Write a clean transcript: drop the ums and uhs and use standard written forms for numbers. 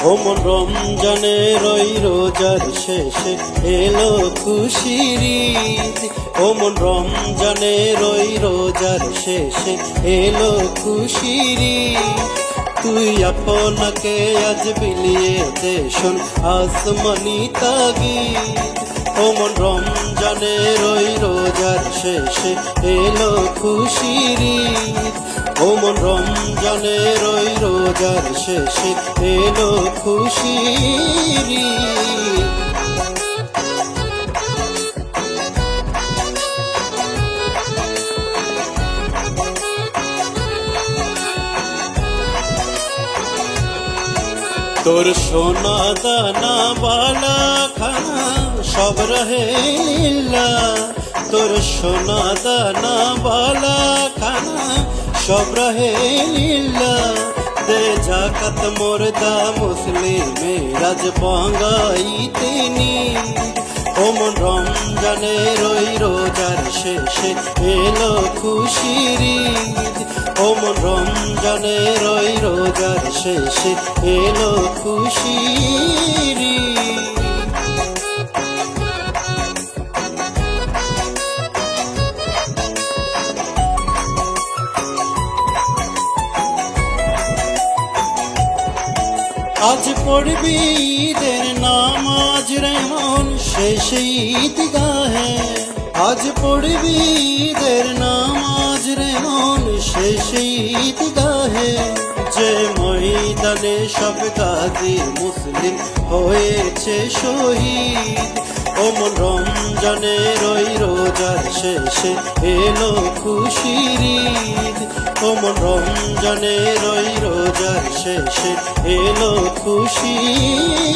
ওমন রমজানের ওই রোজার শেষে এলো খুশির ঈদ। ওমন রমজানের ওই রোজার শেষে এলো খুশির ঈদ। তুই আপনাকে আজ বিলিয়ে দে শোন আসমানি তাগিদ। ওমন রমজানের ওই রোজার শেষে এলো খুশির ঈদ। ওমন রমজানের ওই রোজার শেষে এলো খুশির ঈদ। তোর সোনা দানা বালা খানা সব রহে লীলা। তোর সোনা দানা বালা খানা সব রহে লীলা। দে জাকাত মোরদা মুসলিমের আজ বাঙাইতে নি। ওমন রমজানের ওই রোজার শেষে এলো খুশির ঈদ। ওমন রমজানের ওই রোজার শেষে এলো খুশির ঈদ। আজ পড়বি ঈদের নামাজ রে মন শেষে ঈদগাহে। আজ পড়বি ঈদের নামাজ রে মন শেষে ঈদগাহে। যে ময়দানে সব গাজী মুসলিম হয়েছে শহীদ। ওমন রমজানের ওই রোজার শেষে এলো খুশির ঈদ। ওমন রমজানের ওই রোজার শেষে এলো খুশির